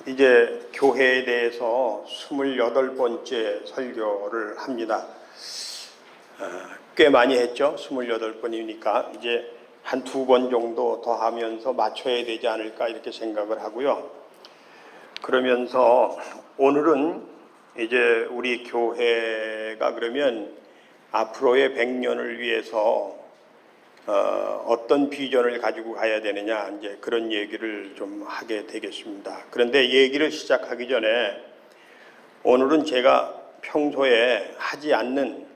이제 교회에 대해서 28번째 설교를 합니다. 꽤 많이 했죠. 28번이니까 이제 한 2번 정도 더 하면서 맞춰야 되지 않을까 이렇게 생각을 하고요. 그러면서 오늘은 이제 우리 교회가 그러면 앞으로의 100년을 위해서 어떤 비전을 가지고 가야 되느냐 이제 그런 얘기를 좀 하게 되겠습니다. 그런데 얘기를 시작하기 전에 오늘은 제가 평소에 하지 않는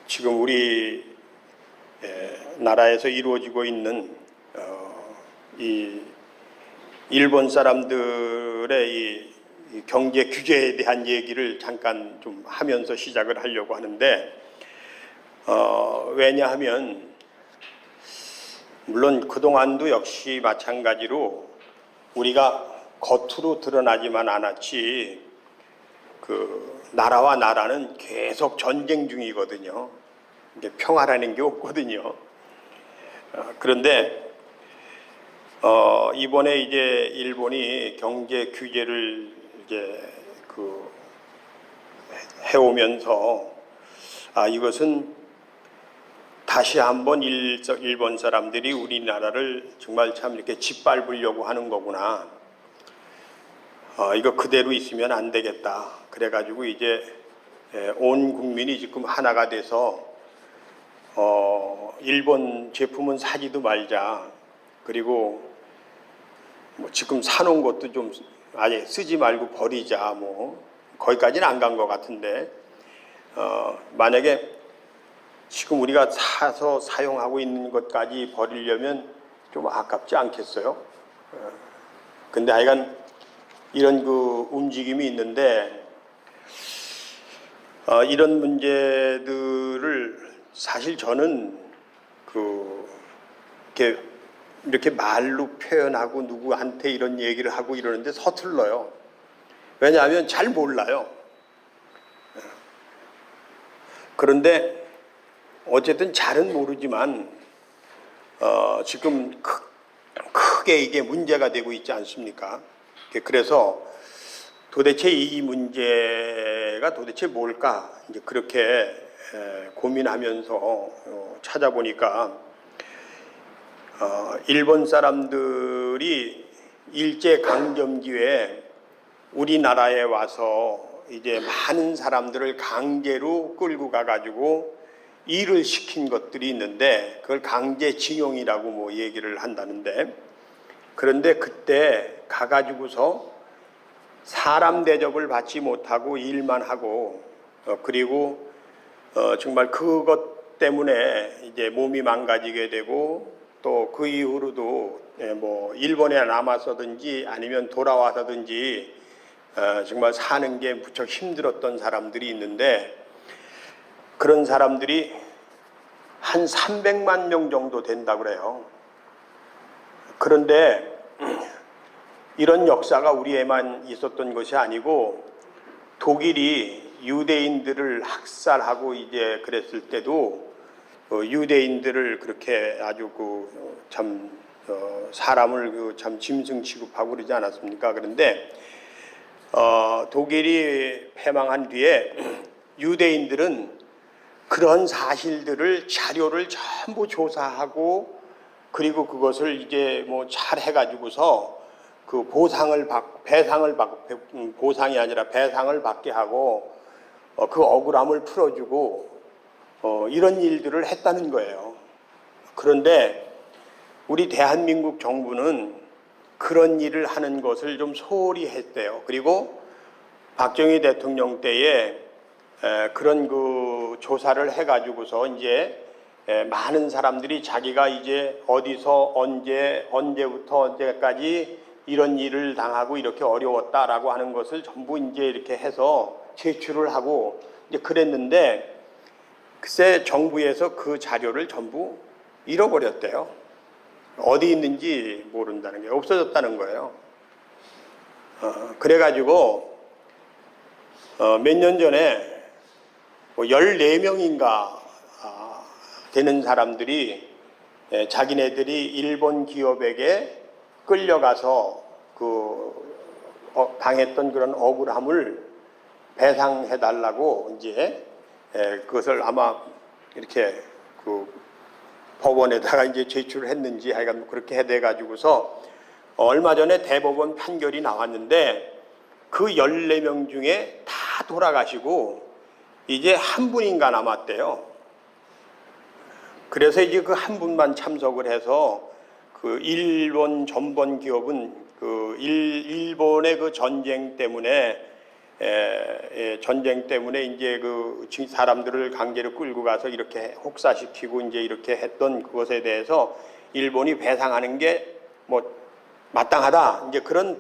지금 우리 나라에서 이루어지고 있는 이 일본 사람들의 이 경제 규제에 대한 얘기를 잠깐 좀 하면서 시작을 하려고 하는데 왜냐하면 물론 그동안도 역시 마찬가지로 우리가 겉으로 드러나지만 않았지 그 나라와 나라는 계속 전쟁 중이거든요. 이게 평화라는 게 없거든요. 그런데 이번에 이제 일본이 경제 규제를 이제 해오면서 이것은 다시 한번 일본 사람들이 우리나라를 정말 참 이렇게 짓밟으려고 하는 거구나. 이거 그대로 있으면 안 되겠다. 그래가지고 이제 온 국민이 지금 하나가 돼서 일본 제품은 사지도 말자. 그리고 뭐 지금 사놓은 것도 좀 아예 쓰지 말고 버리자. 뭐 거기까지는 안 간 것 같은데 만약에 지금 우리가 사서 사용하고 있는 것까지 버리려면 좀 아깝지 않겠어요? 근데 하여간 이런 그 움직임이 있는데 이런 문제들을 사실 저는 이렇게 말로 표현하고 누구한테 이런 얘기를 하고 이러는데 서툴러요. 왜냐하면 잘 몰라요. 그런데 어쨌든 잘은 모르지만 지금 크게 이게 문제가 되고 있지 않습니까? 그래서 도대체 이 문제가 도대체 뭘까? 이제 그렇게 고민하면서 찾아보니까 일본 사람들이 일제 강점기에 우리나라에 와서 이제 많은 사람들을 강제로 끌고 가가지고 일을 시킨 것들이 있는데 그걸 강제징용이라고 뭐 얘기를 한다는데 그런데 그때 가가지고서 사람 대접을 받지 못하고 일만 하고 그리고 정말 그것 때문에 이제 몸이 망가지게 되고 또 그 이후로도 뭐 일본에 남아서든지 아니면 돌아와서든지 정말 사는 게 무척 힘들었던 사람들이 있는데 그런 사람들이 한 300만 명 정도 된다 그래요. 그런데 이런 역사가 우리에만 있었던 것이 아니고 독일이 유대인들을 학살하고 이제 그랬을 때도 유대인들을 그렇게 아주 사람을 참 짐승 취급하고 그러지 않았습니까? 그런데 독일이 패망한 뒤에 유대인들은 그런 사실들을 자료를 전부 조사하고 그리고 그것을 이제 뭐 잘 해가지고서 그 보상이 아니라 배상을 받게 하고 그 억울함을 풀어주고 이런 일들을 했다는 거예요. 그런데 우리 대한민국 정부는 그런 일을 하는 것을 좀 소홀히 했대요. 그리고 박정희 대통령 때에 그런 그 조사를 해가지고서 이제 많은 사람들이 자기가 이제 어디서 언제부터 언제까지 이런 일을 당하고 이렇게 어려웠다라고 하는 것을 전부 이제 이렇게 해서 제출을 하고 이제 그랬는데 글쎄 정부에서 그 자료를 전부 잃어버렸대요. 어디 있는지 모른다는 게 없어졌다는 거예요. 그래가지고 몇 년 전에 14명인가 되는 사람들이 자기네들이 일본 기업에게 끌려가서 당했던 그런 억울함을 배상해 달라고 이제 그것을 아마 이렇게 법원에다가 이제 제출을 했는지 하여간 그렇게 해대 가지고서 얼마 전에 대법원 판결이 나왔는데 그 14명 중에 다 돌아가시고 이제 한 분인가 남았대요. 그래서 이제 그 한 분만 참석을 해서 그 일본 전범 기업은 일본의 그 전쟁 때문에 이제 그 사람들을 강제로 끌고 가서 이렇게 혹사시키고 이제 이렇게 했던 그것에 대해서 일본이 배상하는 게 뭐 마땅하다. 이제 그런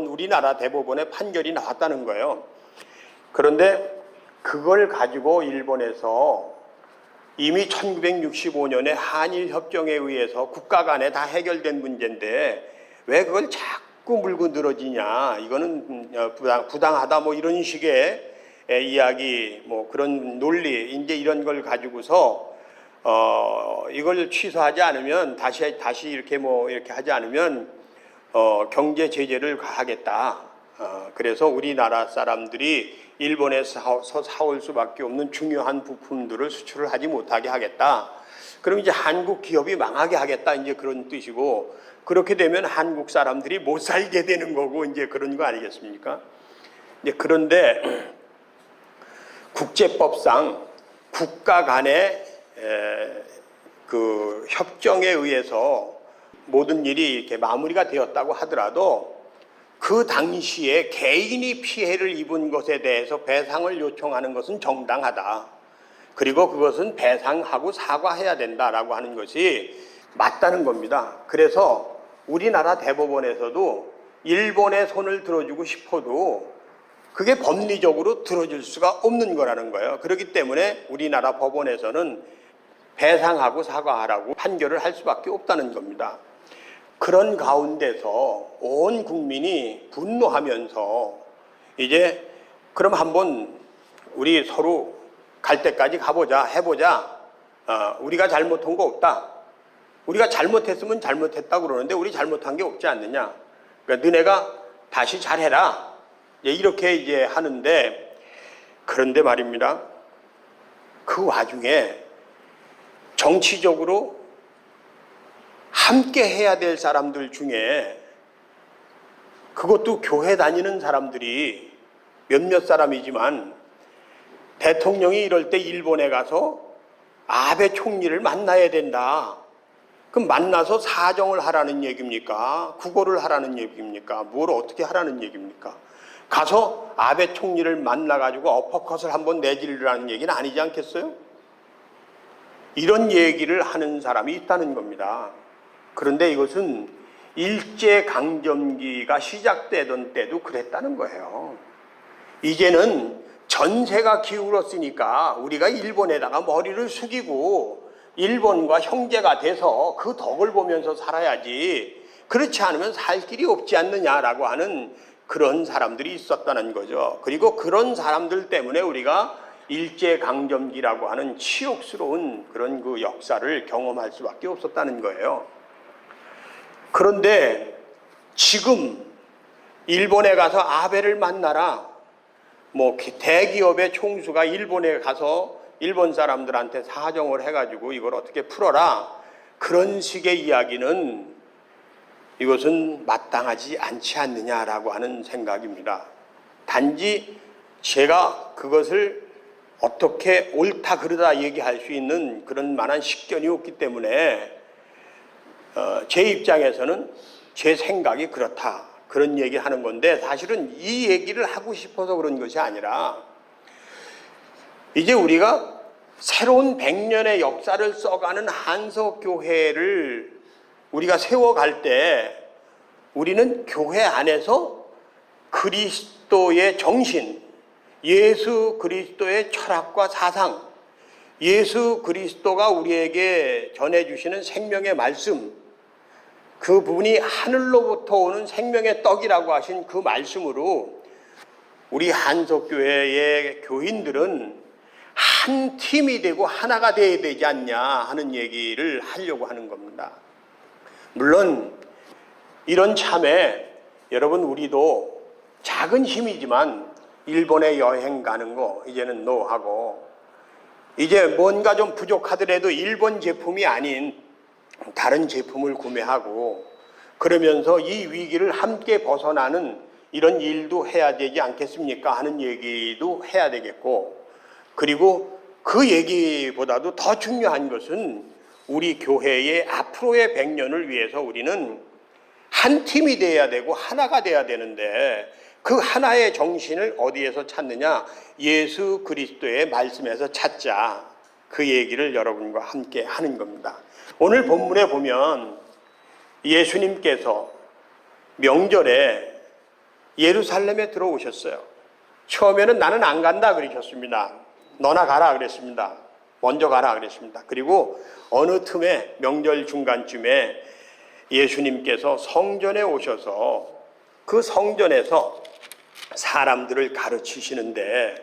우리나라 대법원의 판결이 나왔다는 거예요. 그런데 그걸 가지고 일본에서 이미 1965년에 한일협정에 의해서 국가 간에 다 해결된 문제인데 왜 그걸 자꾸 물고 늘어지냐, 이거는 부당하다, 뭐 이런 식의 이야기, 뭐 그런 논리, 이제 이런 걸 가지고서 이걸 취소하지 않으면 다시 이렇게 이렇게 하지 않으면 경제 제재를 가하겠다. 그래서 우리나라 사람들이 일본에서 사올 수밖에 없는 중요한 부품들을 수출을 하지 못하게 하겠다. 그럼 이제 한국 기업이 망하게 하겠다. 이제 그런 뜻이고, 그렇게 되면 한국 사람들이 못 살게 되는 거고, 이제 그런 거 아니겠습니까? 이제 그런데 국제법상 국가 간의 그 협정에 의해서 모든 일이 이렇게 마무리가 되었다고 하더라도 그 당시에 개인이 피해를 입은 것에 대해서 배상을 요청하는 것은 정당하다. 그리고 그것은 배상하고 사과해야 된다라고 하는 것이 맞다는 겁니다. 그래서 우리나라 대법원에서도 일본의 손을 들어주고 싶어도 그게 법리적으로 들어줄 수가 없는 거라는 거예요. 그렇기 때문에 우리나라 법원에서는 배상하고 사과하라고 판결을 할 수밖에 없다는 겁니다. 그런 가운데서 온 국민이 분노하면서 이제 그럼 한번 우리 서로 갈 때까지 가보자, 해보자. 우리가 잘못한 거 없다. 우리가 잘못했으면 잘못했다고 그러는데 우리 잘못한 게 없지 않느냐. 그러니까 너네가 다시 잘해라. 이렇게 이제 하는데, 그런데 말입니다. 그 와중에 정치적으로 함께 해야 될 사람들 중에, 그것도 교회 다니는 사람들이 몇몇 사람이지만, 대통령이 이럴 때 일본에 가서 아베 총리를 만나야 된다. 그럼 만나서 사정을 하라는 얘기입니까? 구걸을 하라는 얘기입니까? 뭘 어떻게 하라는 얘기입니까? 가서 아베 총리를 만나가지고 어퍼컷을 한번 내지르라는 얘기는 아니지 않겠어요? 이런 얘기를 하는 사람이 있다는 겁니다. 그런데 이것은 일제강점기가 시작되던 때도 그랬다는 거예요. 이제는 전세가 기울었으니까 우리가 일본에다가 머리를 숙이고 일본과 형제가 돼서 그 덕을 보면서 살아야지, 그렇지 않으면 살 길이 없지 않느냐라고 하는 그런 사람들이 있었다는 거죠. 그리고 그런 사람들 때문에 우리가 일제강점기라고 하는 치욕스러운 그런 그 역사를 경험할 수밖에 없었다는 거예요. 그런데 지금 일본에 가서 아베를 만나라, 뭐 대기업의 총수가 일본에 가서 일본 사람들한테 사정을 해가지고 이걸 어떻게 풀어라, 그런 식의 이야기는 이것은 마땅하지 않지 않느냐라고 하는 생각입니다. 단지 제가 그것을 어떻게 옳다 그르다 얘기할 수 있는 그런 만한 식견이 없기 때문에 제 입장에서는 제 생각이 그렇다, 그런 얘기를 하는 건데, 사실은 이 얘기를 하고 싶어서 그런 것이 아니라, 이제 우리가 새로운 100년의 역사를 써가는 한석교회를 우리가 세워갈 때 우리는 교회 안에서 그리스도의 정신, 예수 그리스도의 철학과 사상, 예수 그리스도가 우리에게 전해주시는 생명의 말씀, 그 부분이 하늘로부터 오는 생명의 떡이라고 하신 그 말씀으로 우리 한석교회의 교인들은 한 팀이 되고 하나가 되어야 되지 않냐 하는 얘기를 하려고 하는 겁니다. 물론 이런 참에 여러분 우리도 작은 힘이지만 일본에 여행 가는 거 이제는 노하고, 이제 뭔가 좀 부족하더라도 일본 제품이 아닌 다른 제품을 구매하고, 그러면서 이 위기를 함께 벗어나는 이런 일도 해야 되지 않겠습니까 하는 얘기도 해야 되겠고, 그리고 그 얘기보다도 더 중요한 것은 우리 교회의 앞으로의 100년을 위해서 우리는 한 팀이 돼야 되고 하나가 돼야 되는데, 그 하나의 정신을 어디에서 찾느냐? 예수 그리스도의 말씀에서 찾자. 그 얘기를 여러분과 함께 하는 겁니다. 오늘 본문에 보면 예수님께서 명절에 예루살렘에 들어오셨어요. 처음에는 나는 안 간다 그러셨습니다. 너나 가라 그랬습니다. 먼저 가라 그랬습니다. 그리고 어느 틈에 명절 중간쯤에 예수님께서 성전에 오셔서 그 성전에서 사람들을 가르치시는데,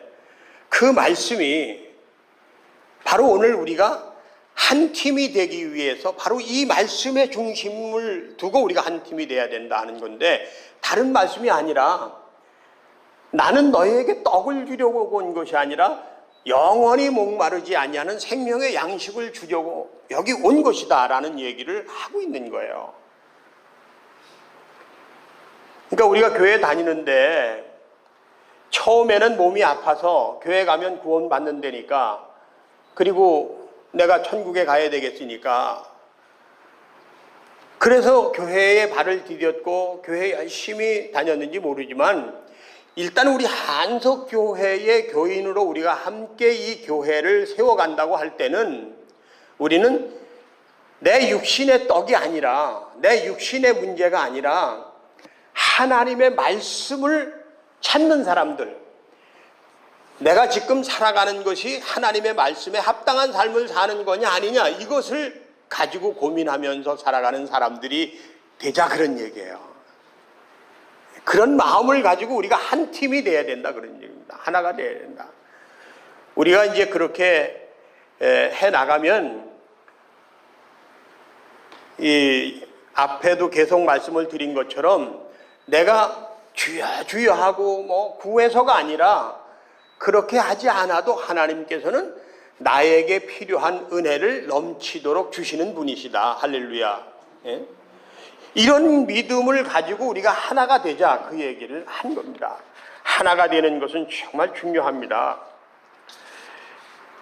그 말씀이 바로 오늘 우리가 한 팀이 되기 위해서 바로 이 말씀의 중심을 두고 우리가 한 팀이 돼야 된다는 건데, 다른 말씀이 아니라 나는 너희에게 떡을 주려고 온 것이 아니라 영원히 목마르지 아니하는 생명의 양식을 주려고 여기 온 것이다 라는 얘기를 하고 있는 거예요. 그러니까 우리가 교회 다니는데 처음에는 몸이 아파서 교회 가면 구원받는 데니까, 그리고 내가 천국에 가야 되겠으니까, 그래서 교회에 발을 디뎠고 교회에 열심히 다녔는지 모르지만, 일단 우리 한석교회의 교인으로 우리가 함께 이 교회를 세워간다고 할 때는 우리는 내 육신의 떡이 아니라, 내 육신의 문제가 아니라 하나님의 말씀을 찾는 사람들, 내가 지금 살아가는 것이 하나님의 말씀에 합당한 삶을 사는 거냐 아니냐, 이것을 가지고 고민하면서 살아가는 사람들이 되자, 그런 얘기예요. 그런 마음을 가지고 우리가 한 팀이 돼야 된다, 그런 얘기입니다. 하나가 돼야 된다. 우리가 이제 그렇게 해 나가면, 이 앞에도 계속 말씀을 드린 것처럼 내가 주여 주여 하고 뭐 구해서가 아니라, 그렇게 하지 않아도 하나님께서는 나에게 필요한 은혜를 넘치도록 주시는 분이시다. 할렐루야. 예? 이런 믿음을 가지고 우리가 하나가 되자, 그 얘기를 한 겁니다. 하나가 되는 것은 정말 중요합니다.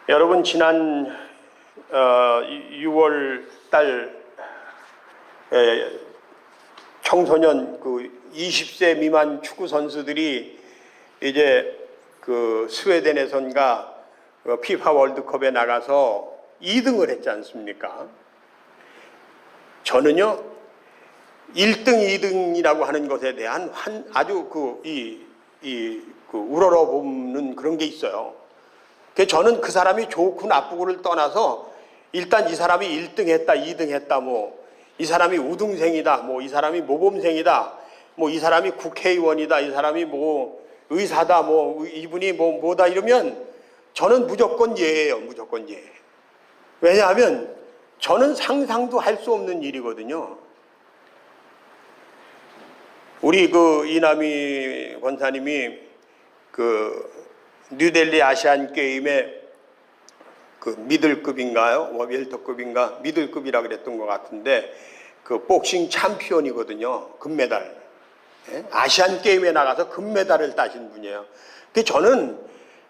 여러분, 지난 6월 달 청소년 그 20세 미만 축구 선수들이 이제 그 스웨덴에선가 피파 월드컵에 나가서 2등을 했지 않습니까? 저는요, 1등, 2등이라고 하는 것에 대한 아주 우러러보는 그런 게 있어요. 저는 그 사람이 좋고 나쁘고를 떠나서 일단 이 사람이 1등 했다, 2등 했다, 뭐 이 사람이 우등생이다, 뭐 이 사람이 모범생이다, 뭐 이 사람이 국회의원이다, 이 사람이 뭐 의사다, 뭐 이분이 뭐다 이러면 저는 무조건 예예요. 무조건 예. 왜냐하면 저는 상상도 할 수 없는 일이거든요. 우리 그 이남희 권사님이 그 뉴델리 아시안 게임에 그 미들급인가요? 웰터급인가? 미들급이라 그랬던 것 같은데, 그 복싱 챔피언이거든요. 금메달. 예? 아시안 게임에 나가서 금메달을 따신 분이에요. 근데 저는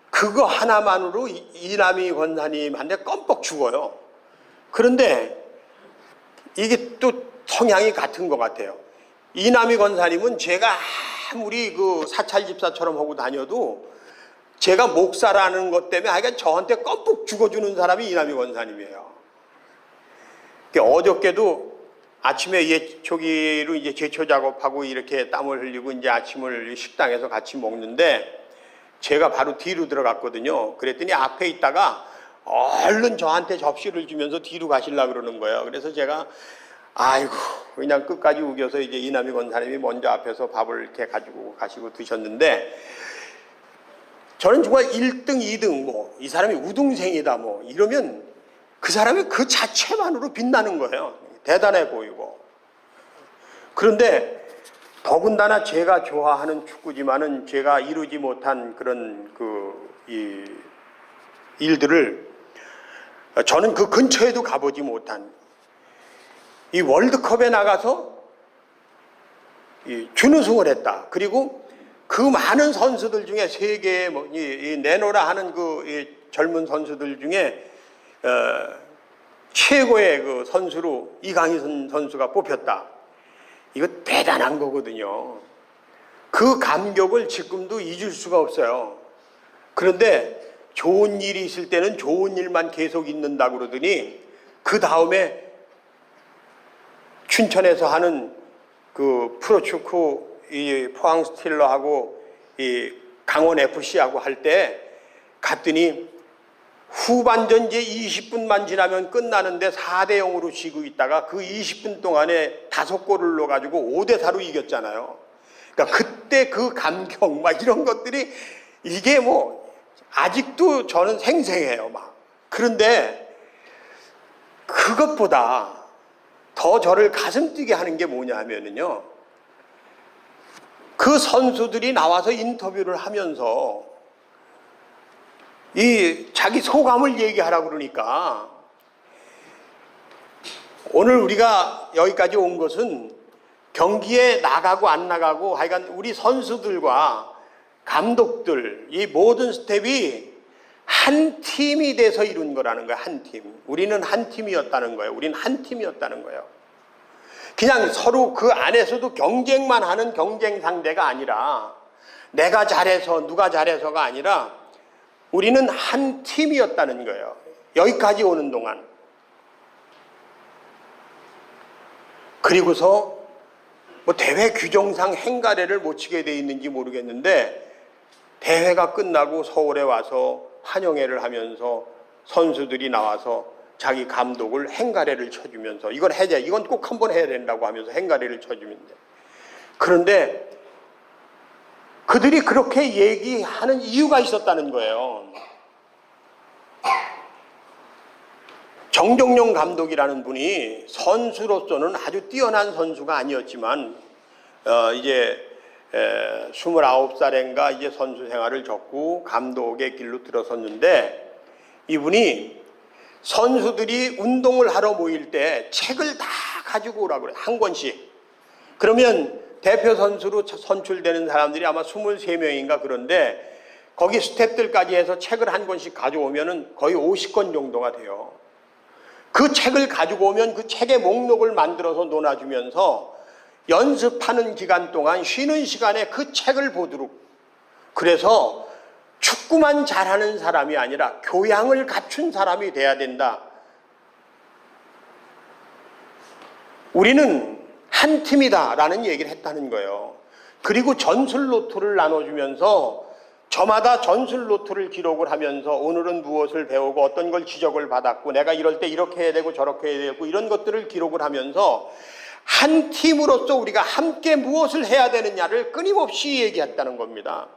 그거 하나만으로 이남희 권사님한테 껌뻑 죽어요. 그런데 이게 또 성향이 같은 것 같아요. 이남희 권사님은 제가 아무리 그 사찰 집사처럼 하고 다녀도 제가 목사라는 것 때문에 하여간 저한테 껌뻑 죽어주는 사람이 이남희 권사님이에요. 어저께도 아침에 예초기로 이제 제초 작업하고 이렇게 땀을 흘리고 이제 아침을 식당에서 같이 먹는데, 제가 바로 뒤로 들어갔거든요. 그랬더니 앞에 있다가 얼른 저한테 접시를 주면서 뒤로 가시려고 그러는 거예요. 그래서 제가 아이고 그냥 끝까지 우겨서 이제 이남희 권사님이 먼저 앞에서 밥을 이렇게 가지고 가시고 드셨는데, 저는 정말 1등, 2등, 뭐 이 사람이 우등생이다 뭐 이러면 그 사람이 그 자체만으로 빛나는 거예요. 대단해 보이고. 그런데 더군다나 제가 좋아하는 축구지만은 제가 이루지 못한 그런 이 일들을 저는 그 근처에도 가보지 못한 이 월드컵에 나가서 준우승을 했다. 그리고 그 많은 선수들 중에 세계에 내노라 하는 이 젊은 선수들 중에 최고의 그 선수로 이강인 선수가 뽑혔다. 이거 대단한 거거든요. 그 감격을 지금도 잊을 수가 없어요. 그런데 좋은 일이 있을 때는 좋은 일만 계속 있는다 그러더니 그 다음에 춘천에서 하는 그 프로축구 이 포항 스틸러하고 이 강원 FC하고 할 때 갔더니 후반전 이제 20분만 지나면 끝나는데 4대 0으로 지고 있다가 그 20분 동안에 5골을 넣어가지고 5대 4로 이겼잖아요. 그러니까 그때 그 감격 막 이런 것들이 이게 뭐 아직도 저는 생생해요 막. 그런데 그것보다 더 저를 가슴 뛰게 하는 게 뭐냐 하면은요, 그 선수들이 나와서 인터뷰를 하면서 이 자기 소감을 얘기하라고 그러니까, 오늘 우리가 여기까지 온 것은 경기에 나가고 안 나가고 하여간 우리 선수들과 감독들 이 모든 스텝이 한 팀이 돼서 이룬 거라는 거예요. 한 팀. 우리는 한 팀이었다는 거예요. 우리는 한 팀이었다는 거예요. 그냥 서로 그 안에서도 경쟁만 하는 경쟁 상대가 아니라 내가 잘해서 누가 잘해서가 아니라 우리는 한 팀이었다는 거예요. 여기까지 오는 동안. 그리고서 뭐 대회 규정상 행가래를 못 치게 돼 있는지 모르겠는데 대회가 끝나고 서울에 와서 환영회를 하면서 선수들이 나와서 자기 감독을 행가래를 쳐주면서 이건 해야, 이건 꼭 한번 해야 된다고 하면서 행가래를 쳐주면 돼. 그런데 그들이 그렇게 얘기하는 이유가 있었다는 거예요. 정정용 감독이라는 분이 선수로서는 아주 뛰어난 선수가 아니었지만 이제 29살인가 이제 선수 생활을 접고 감독의 길로 들어섰는데, 이분이 선수들이 운동을 하러 모일 때 책을 다 가지고 오라고 그래요. 한 권씩. 그러면 대표 선수로 선출되는 사람들이 아마 23명인가 그런데 거기 스태프들까지 해서 책을 한 권씩 가져오면은 거의 50권 정도가 돼요. 그 책을 가지고 오면 그 책의 목록을 만들어서 놓아주면서 연습하는 기간 동안 쉬는 시간에 그 책을 보도록, 그래서 축구만 잘하는 사람이 아니라 교양을 갖춘 사람이 돼야 된다. 우리는 한 팀이다라는 얘기를 했다는 거예요. 그리고 전술 노트를 나눠주면서 저마다 전술 노트를 기록을 하면서 오늘은 무엇을 배우고 어떤 걸 지적을 받았고 내가 이럴 때 이렇게 해야 되고 저렇게 해야 되고 이런 것들을 기록을 하면서 한 팀으로서 우리가 함께 무엇을 해야 되느냐를 끊임없이 얘기했다는 겁니다.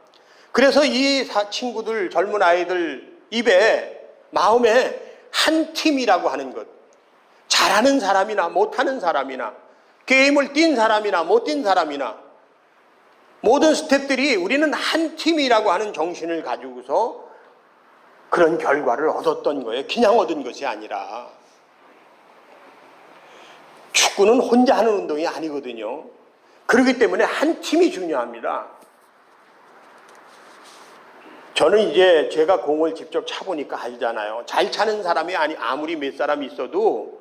그래서 이 친구들, 젊은 아이들 입에, 마음에 한 팀이라고 하는 것, 잘하는 사람이나 못하는 사람이나 게임을 뛴 사람이나 못 뛴 사람이나 모든 스태프들이 우리는 한 팀이라고 하는 정신을 가지고서 그런 결과를 얻었던 거예요. 그냥 얻은 것이 아니라. 축구는 혼자 하는 운동이 아니거든요. 그렇기 때문에 한 팀이 중요합니다. 저는 이제 제가 공을 직접 차보니까 알잖아요. 잘 차는 사람이 아무리 몇 사람 있어도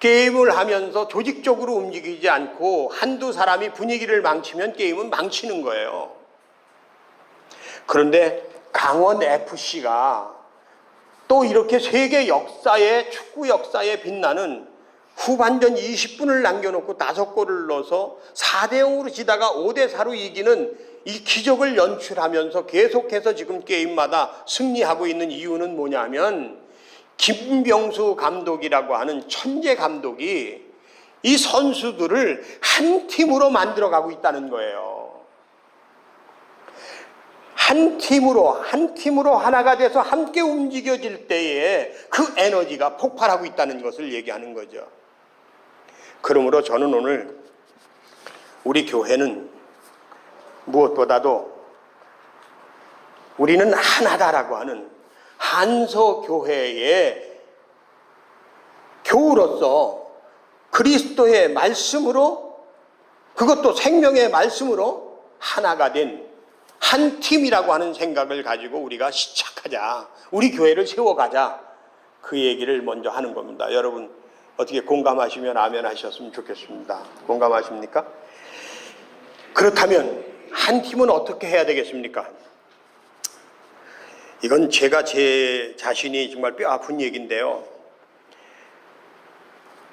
게임을 하면서 조직적으로 움직이지 않고 한두 사람이 분위기를 망치면 게임은 망치는 거예요. 그런데 강원 FC가 또 이렇게 세계 역사에, 축구 역사에 빛나는 후반전 20분을 남겨놓고 5골을 넣어서 4대 0으로 지다가 5대 4로 이기는 이 기적을 연출하면서 계속해서 지금 게임마다 승리하고 있는 이유는 뭐냐면, 김병수 감독이라고 하는 천재 감독이 이 선수들을 한 팀으로 만들어가고 있다는 거예요. 한 팀으로 하나가 돼서 함께 움직여질 때에 그 에너지가 폭발하고 있다는 것을 얘기하는 거죠. 그러므로 저는 오늘 우리 교회는 무엇보다도 우리는 하나다라고 하는 한서교회의 교우로서 그리스도의 말씀으로, 그것도 생명의 말씀으로 하나가 된 한 팀이라고 하는 생각을 가지고 우리가 시작하자, 우리 교회를 세워가자, 그 얘기를 먼저 하는 겁니다. 여러분 어떻게 공감하시면 아멘 하셨으면 좋겠습니다. 공감하십니까? 그렇다면 한 팀은 어떻게 해야 되겠습니까? 이건 제가 제 자신이 정말 뼈 아픈 얘기인데요.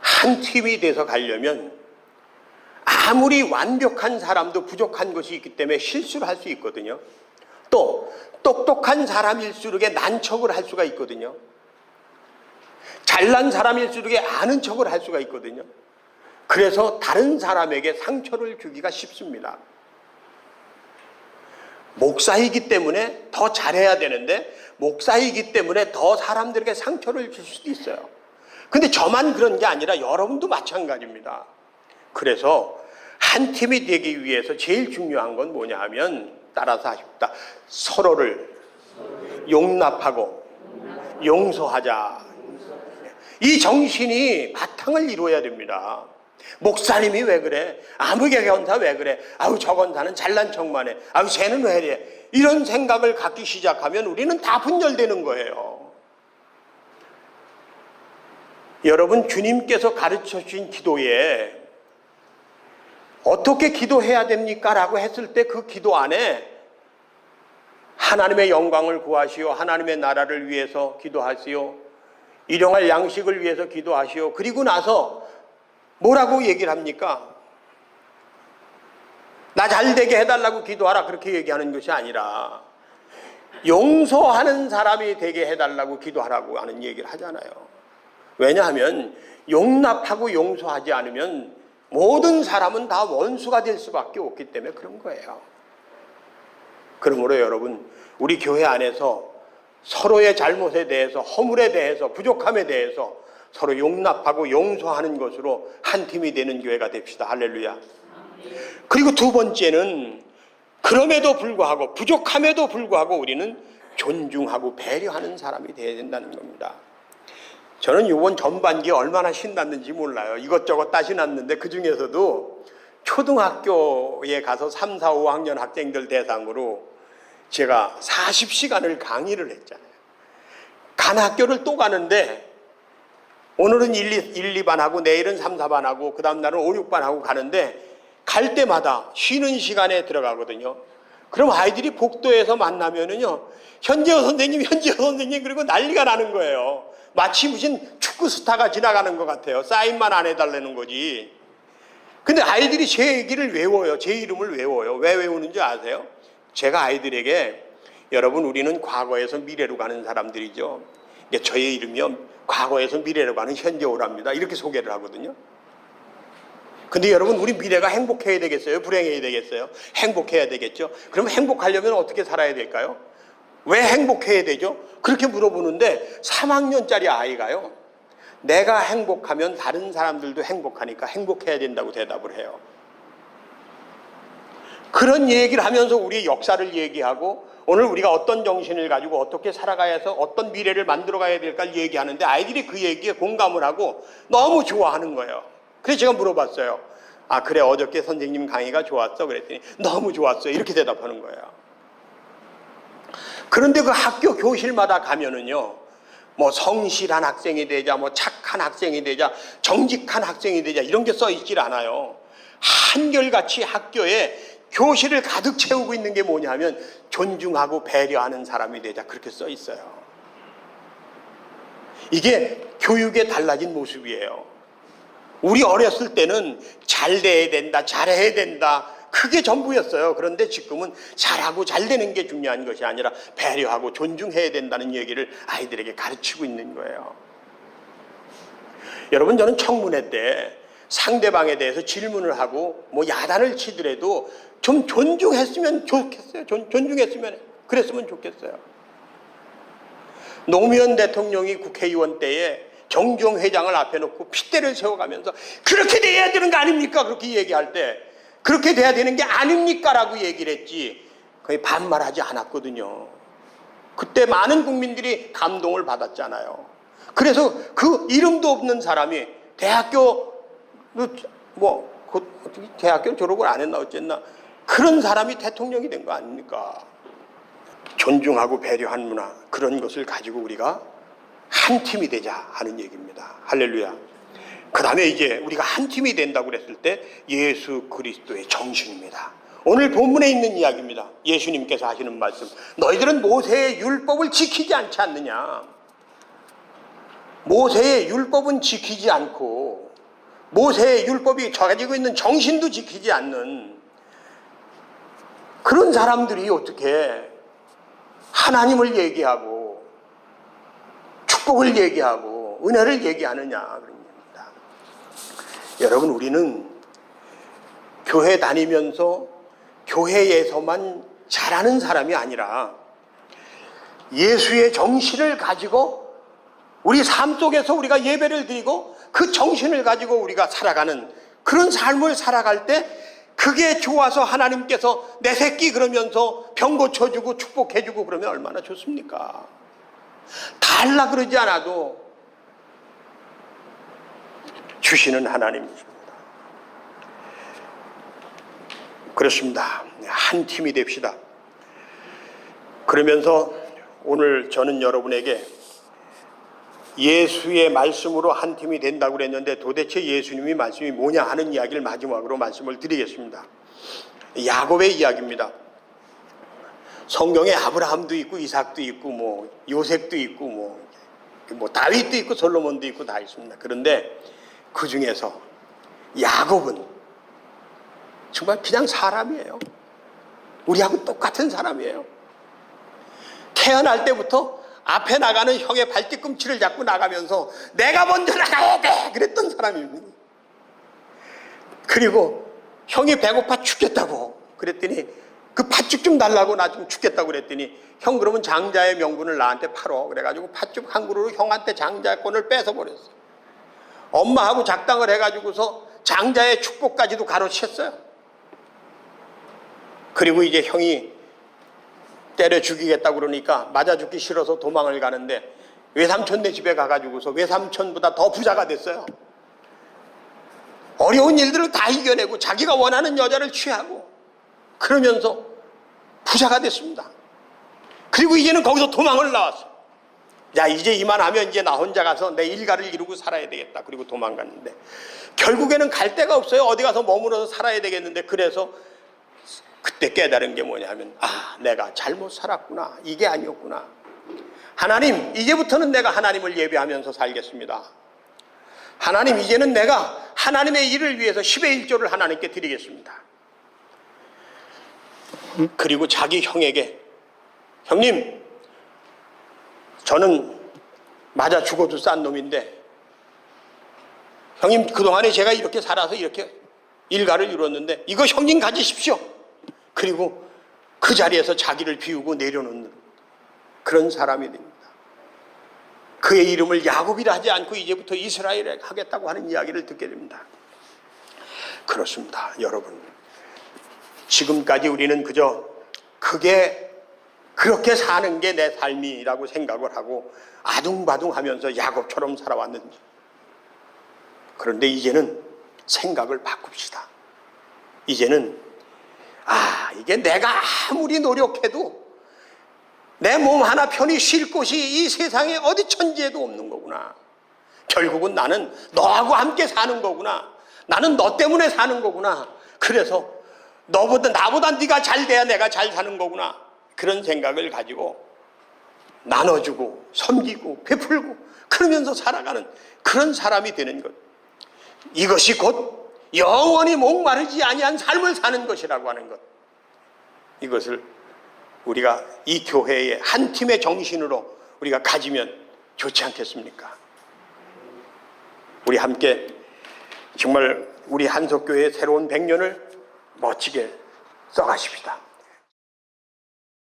한 팀이 돼서 가려면 아무리 완벽한 사람도 부족한 것이 있기 때문에 실수를 할 수 있거든요. 또 똑똑한 사람일수록에 난척을 할 수가 있거든요. 잘난 사람일수록에 아는 척을 할 수가 있거든요. 그래서 다른 사람에게 상처를 주기가 쉽습니다. 목사이기 때문에 더 잘해야 되는데, 목사이기 때문에 더 사람들에게 상처를 줄 수도 있어요. 근데 저만 그런 게 아니라 여러분도 마찬가지입니다. 그래서 한 팀이 되기 위해서 제일 중요한 건 뭐냐 하면, 따라서 하십니다. 서로를 용납하고 용서하자. 이 정신이 바탕을 이루어야 됩니다. 목사님이 왜 그래? 아무개 견사 왜 그래? 아우 저 권사는 잘난 척만 해. 아우 쟤는 왜 이래? 이런 생각을 갖기 시작하면 우리는 다 분열되는 거예요. 여러분, 주님께서 가르쳐 주신 기도에 어떻게 기도해야 됩니까? 라고 했을 때 그 기도 안에 하나님의 영광을 구하시오, 하나님의 나라를 위해서 기도하시오, 일용할 양식을 위해서 기도하시오, 그리고 나서 뭐라고 얘기를 합니까? 나 잘되게 해달라고 기도하라, 그렇게 얘기하는 것이 아니라 용서하는 사람이 되게 해달라고 기도하라고 하는 얘기를 하잖아요. 왜냐하면 용납하고 용서하지 않으면 모든 사람은 다 원수가 될 수밖에 없기 때문에 그런 거예요. 그러므로 여러분, 우리 교회 안에서 서로의 잘못에 대해서, 허물에 대해서, 부족함에 대해서 서로 용납하고 용서하는 것으로 한 팀이 되는 교회가 됩시다. 할렐루야. 그리고 두 번째는, 그럼에도 불구하고, 부족함에도 불구하고 우리는 존중하고 배려하는 사람이 되어야 된다는 겁니다. 저는 이번 전반기에 얼마나 신났는지 몰라요. 이것저것 따지놨는데 그 중에서도 초등학교에 가서 3, 4, 5학년 학생들 대상으로 제가 40시간을 강의를 했잖아요. 간 학교를 또 가는데 오늘은 1, 2반 하고 내일은 3, 4반 하고 그 다음 날은 5, 6반 하고 가는데, 갈 때마다 쉬는 시간에 들어가거든요. 그럼 아이들이 복도에서 만나면은요, 현재호 선생님, 현재호 선생님, 그리고 난리가 나는 거예요. 마치 무슨 축구 스타가 지나가는 것 같아요. 사인만 안 해달라는 거지. 근데 아이들이 제 얘기를 외워요. 제 이름을 외워요. 왜 외우는지 아세요? 제가 아이들에게, 여러분 우리는 과거에서 미래로 가는 사람들이죠. 저의 이름이요, 과거에서 미래로 가는 현재호랍니다. 이렇게 소개를 하거든요. 근데 여러분, 우리 미래가 행복해야 되겠어요? 불행해야 되겠어요? 행복해야 되겠죠? 그러면 행복하려면 어떻게 살아야 될까요? 왜 행복해야 되죠? 그렇게 물어보는데 3학년짜리 아이가요, 내가 행복하면 다른 사람들도 행복하니까 행복해야 된다고 대답을 해요. 그런 얘기를 하면서 우리의 역사를 얘기하고, 오늘 우리가 어떤 정신을 가지고 어떻게 살아가야 해서 어떤 미래를 만들어 가야 될까를 얘기하는데, 아이들이 그 얘기에 공감을 하고 너무 좋아하는 거예요. 그래서 제가 물어봤어요. 아 그래, 어저께 선생님 강의가 좋았어? 그랬더니 너무 좋았어요, 이렇게 대답하는 거예요. 그런데 그 학교 교실마다 가면은요, 뭐 성실한 학생이 되자, 뭐 착한 학생이 되자, 정직한 학생이 되자, 이런 게 써 있질 않아요. 한결같이 학교에 교실을 가득 채우고 있는 게 뭐냐 하면 존중하고 배려하는 사람이 되자, 그렇게 써 있어요. 이게 교육의 달라진 모습이에요. 우리 어렸을 때는 잘 돼야 된다, 잘해야 된다, 그게 전부였어요. 그런데 지금은 잘하고 잘 되는 게 중요한 것이 아니라 배려하고 존중해야 된다는 얘기를 아이들에게 가르치고 있는 거예요. 여러분, 저는 청문회 때 상대방에 대해서 질문을 하고 뭐 야단을 치더라도 좀 존중했으면 좋겠어요. 존중했으면, 그랬으면 좋겠어요. 노무현 대통령이 국회의원 때에 정주영 회장을 앞에 놓고 핏대를 세워가면서 그렇게 돼야 되는 거 아닙니까? 그렇게 얘기할 때 그렇게 돼야 되는 게 아닙니까? 라고 얘기를 했지 거의 반말하지 않았거든요. 그때 많은 국민들이 감동을 받았잖아요. 그래서 그 이름도 없는 사람이 대학교 대학교 졸업을 안 했나 어쨌나 그런 사람이 대통령이 된 거 아닙니까? 존중하고 배려한 문화, 그런 것을 가지고 우리가 한 팀이 되자 하는 얘기입니다. 할렐루야. 그 다음에 이제 우리가 한 팀이 된다고 그랬을 때 예수 그리스도의 정신입니다. 오늘 본문에 있는 이야기입니다. 예수님께서 하시는 말씀, 너희들은 모세의 율법을 지키지 않지 않느냐. 모세의 율법은 지키지 않고 모세의 율법이 가지고 있는 정신도 지키지 않는 그런 사람들이 어떻게 하나님을 얘기하고 축복을 얘기하고 은혜를 얘기하느냐 그런 겁니다. 여러분, 우리는 교회 다니면서 교회에서만 잘하는 사람이 아니라 예수의 정신을 가지고 우리 삶 속에서 우리가 예배를 드리고 그 정신을 가지고 우리가 살아가는 그런 삶을 살아갈 때 그게 좋아서 하나님께서 내 새끼 그러면서 병 고쳐주고 축복해주고 그러면 얼마나 좋습니까? 달라 그러지 않아도 주시는 하나님이십니다. 그렇습니다. 한 팀이 됩시다. 그러면서 오늘 저는 여러분에게 예수의 말씀으로 한 팀이 된다고 그랬는데 도대체 예수님의 말씀이 뭐냐 하는 이야기를 마지막으로 말씀을 드리겠습니다. 야곱의 이야기입니다. 성경에 아브라함도 있고 이삭도 있고 요셉도 있고 다윗도 있고 솔로몬도 있고 다 있습니다. 그런데 그 중에서 야곱은 정말 그냥 사람이에요. 우리하고 똑같은 사람이에요. 태어날 때부터 앞에 나가는 형의 발뒤꿈치를 잡고 나가면서 내가 먼저 나가야 돼 그랬던 사람입니다. 그리고 형이 배고파 죽겠다고 그랬더니 그 팥죽 좀 달라고 나 좀 죽겠다고 그랬더니 형 그러면 장자의 명분을 나한테 팔어 그래가지고 팥죽 한 그루로 형한테 장자권을 뺏어버렸어. 엄마하고 작당을 해가지고서 장자의 축복까지도 가로챘어요. 그리고 이제 형이 때려 죽이겠다고 그러니까 맞아 죽기 싫어서 도망을 가는데 외삼촌네 집에 가가지고서 외삼촌보다 더 부자가 됐어요. 어려운 일들을 다 이겨내고 자기가 원하는 여자를 취하고 그러면서 부자가 됐습니다. 그리고 이제는 거기서 도망을 나왔어요. 야, 이제 이만하면 이제 나 혼자 가서 내 일가를 이루고 살아야 되겠다. 그리고 도망갔는데 결국에는 갈 데가 없어요. 어디 가서 머물러서 살아야 되겠는데 그래서 그때 깨달은 게 뭐냐면 내가 잘못 살았구나. 이게 아니었구나. 하나님, 이제부터는 내가 하나님을 예배하면서 살겠습니다. 하나님, 이제는 내가 하나님의 일을 위해서 10의 1조를 하나님께 드리겠습니다. 그리고 자기 형에게 형님, 저는 맞아 죽어도 싼 놈인데 형님 그동안에 제가 이렇게 살아서 이렇게 일가를 이뤘는데 이거 형님 가지십시오. 그리고 그 자리에서 자기를 비우고 내려놓는 그런 사람이 됩니다. 그의 이름을 야곱이라 하지 않고 이제부터 이스라엘 하겠다고 하는 이야기를 듣게 됩니다. 그렇습니다. 여러분, 지금까지 우리는 그저 그게 그렇게 사는 게 내 삶이라고 생각을 하고 아둥바둥하면서 야곱처럼 살아왔는지. 그런데 이제는 생각을 바꿉시다. 이제는 이게 내가 아무리 노력해도 내 몸 하나 편히 쉴 곳이 이 세상에 어디 천지에도 없는 거구나. 결국은 나는 너하고 함께 사는 거구나. 나는 너 때문에 사는 거구나. 그래서 나보다 네가 잘 돼야 내가 잘 사는 거구나. 그런 생각을 가지고 나눠주고 섬기고 베풀고 그러면서 살아가는 그런 사람이 되는 것. 이것이 곧 영원히 목마르지 아니한 삶을 사는 것이라고 하는 것. 이것을 우리가 이 교회의 한 팀의 정신으로 우리가 가지면 좋지 않겠습니까? 우리 함께 정말 우리 한석교회의 새로운 100년을 멋지게 써가십시다.